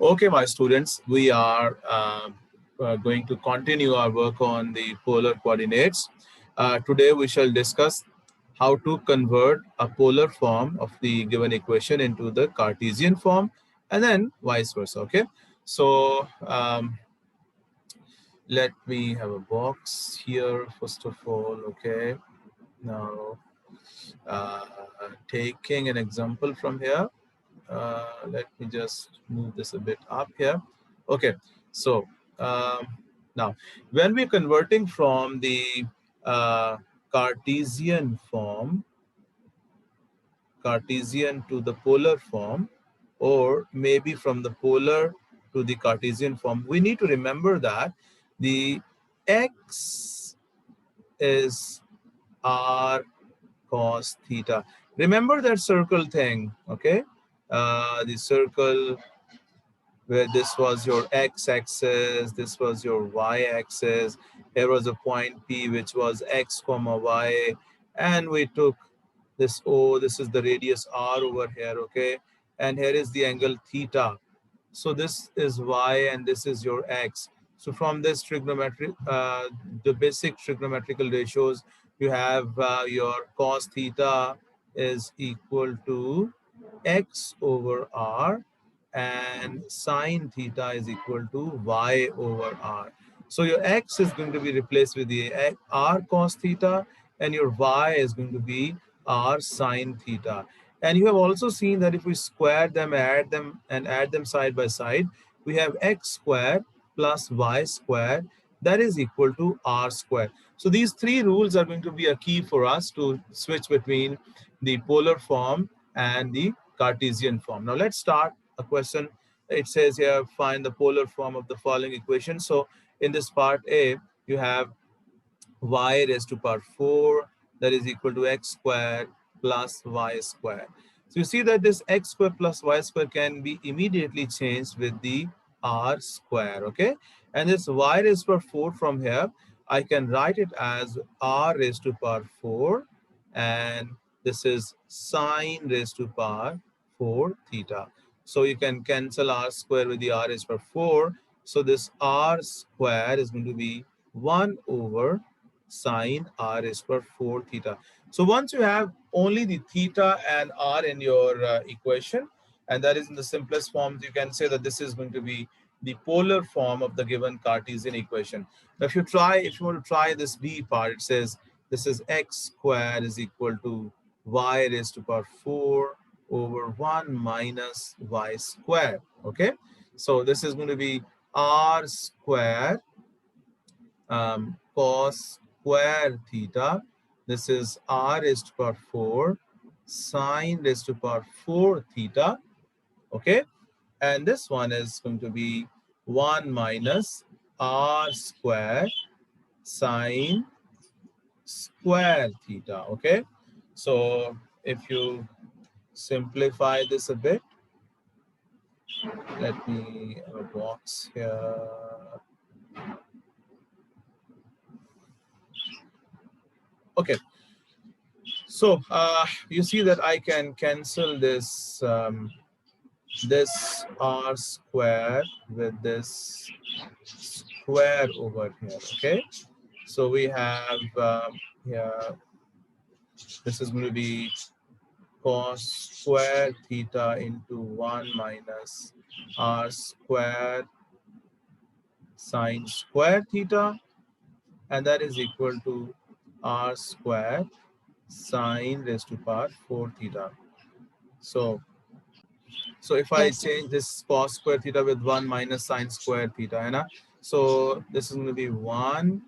Okay, my students, we are going to continue our work on the polar coordinates. Today, we shall discuss how to convert a polar form of the given equation into the Cartesian form and then vice versa. Okay, so let me have a box here first of all. Okay, now uh, taking an example from here. Let me just move this a bit up here. Okay, so um, now when we're converting from the uh, Cartesian form, Cartesian to the polar form, or maybe from the polar to the Cartesian form, we need to remember that the x is r cos theta. Remember that circle thing, okay? The circle where this was your x-axis, this was your y-axis, here was a point P which was x comma y, and we took this O, this is the radius R over here, okay? And here is the angle theta. So this is y and this is your x. So from this trigonometry, the basic trigonometrical ratios, you have your cos theta is equal to x over r, and sine theta is equal to y over r. So your x is going to be replaced with the r cos theta, and your y is going to be r sine theta. And you have also seen that if we square them, add them side by side, we have x squared plus y squared, that is equal to r squared. So these three rules are going to be a key for us to switch between the polar form and the Cartesian form. Now let's start a question. It says here, find the polar form of the following equation. So in this part A, you have y raised to power 4, that is equal to x squared plus y squared. So you see that this x squared plus y squared can be immediately changed with the r square, okay? And this y raised to power 4 from here, I can write it as r raised to power 4, and this is sine raised to power 4 theta. So you can cancel r square with the r raised to power 4. So this r square is going to be 1 over sine r raised to power 4 theta. So once you have only the theta and r in your equation, and that is in the simplest form, you can say that this is going to be the polar form of the given Cartesian equation. Now if you want to try this b part, it says this is x squared is equal to y raised to power 4 over 1 minus y squared, okay? So this is going to be r squared cos square theta. This is r raised to power 4 sine raised to power 4 theta. Okay. And this one is going to be 1 minus r square sine square theta. Okay. So if you simplify this a bit, let me have a box here. Okay. So you see that I can cancel this r square with this square over here. Okay, so we have here, this is going to be cos square theta into 1 minus r square sine square theta, and that is equal to r square sine raised to power 4 theta. So if I Yes, sir. change this cos square theta with 1 minus sine square theta, है so this is going to be 1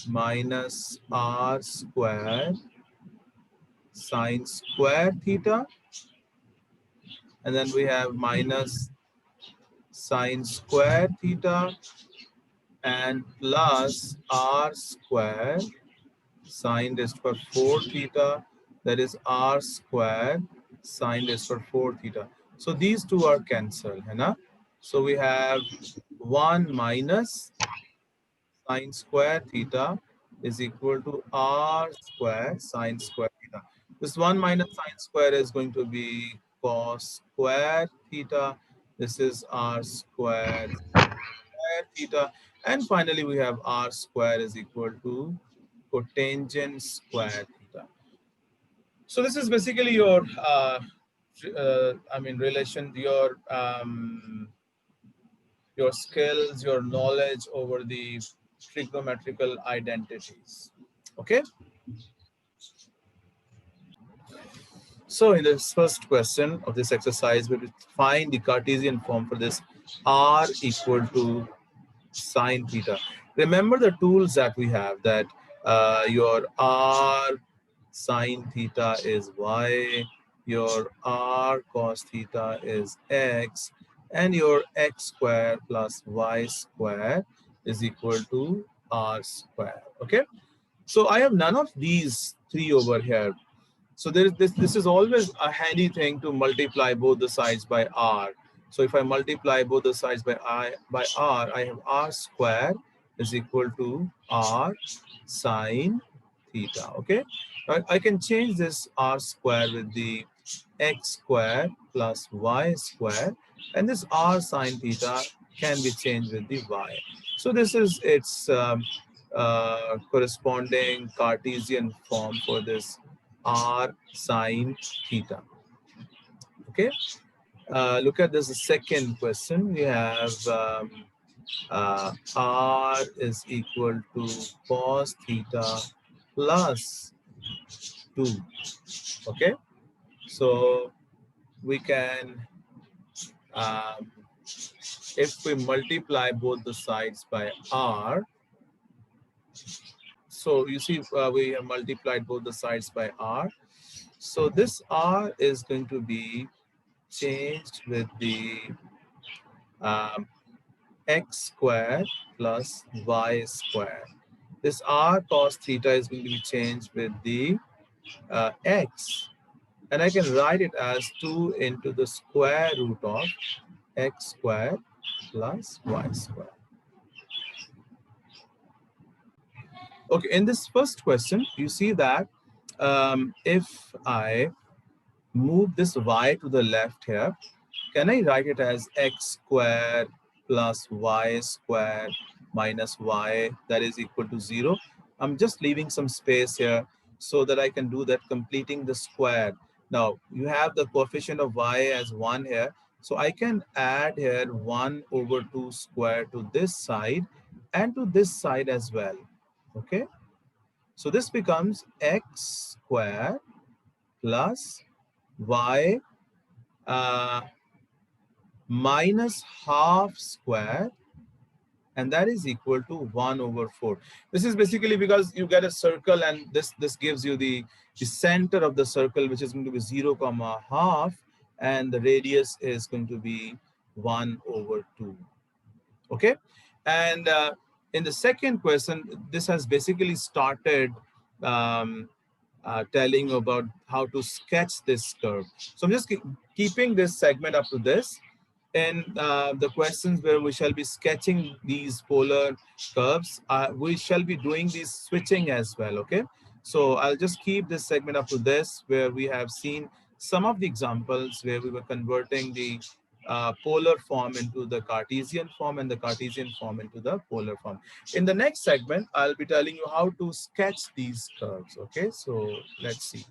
minus r square sine square theta, and then we have minus sine square theta and plus r square sine raised to power 4 theta, that is r square sine raised to power 4 theta. So these two are cancelled, है ना? So we have 1 minus sine square theta is equal to r square sine square theta. This 1 minus sine square is going to be cos square theta, This is r square theta. And finally, we have r square is equal to cotangent square theta. So this is basically your, I mean, relation, your skills, your knowledge over the trigonometrical identities. Okay. So in this first question of this exercise, we will find the Cartesian form for this r equal to sine theta. Remember the tools that we have, that your r sine theta is y, your r cos theta is x, and your x square plus y square is equal to r square. Okay. So I have none of these three over here. So there is this is always a handy thing to multiply both the sides by r. So if I multiply both the sides by r, I have r square is equal to r sine theta. Okay, I can change this r square with the x square plus y square, and this r sine theta can be changed with the y. So this is its corresponding Cartesian form for this r sine theta. Okay, look at this second question. We have r is equal to cos theta plus 2. Okay, so we can, um, if we multiply both the sides by r, so you see we have multiplied both the sides by r. So this r is going to be changed with the um, x square plus y square. This r cos theta is going to be changed with the x. And I can write it as 2 into the square root of x square plus y square. Okay, in this first question, you see that if I move this y to the left here, can I write it as x square plus y square minus y, that is equal to 0? I'm just leaving some space here so that I can do that, completing the square. Now, you have the coefficient of y as 1 here. So I can add here 1 over 2 square to this side and to this side as well. Okay. So this becomes x square plus y uh, minus half square, and that is equal to 1 over 4. This is basically because you get a circle, and this gives you the center of the circle, which is going to be 0 comma half, and the radius is going to be 1 over 2. Okay, and in the second question, this has basically started um, telling about how to sketch this curve. So I'm just keeping this segment up to this. And the questions where we shall be sketching these polar curves, we shall be doing these switching as well, okay? So I'll just keep this segment up to this, where we have seen some of the examples where we were converting the polar form into the Cartesian form and the Cartesian form into the polar form. In the next segment, I'll be telling you how to sketch these curves, okay? So let's see.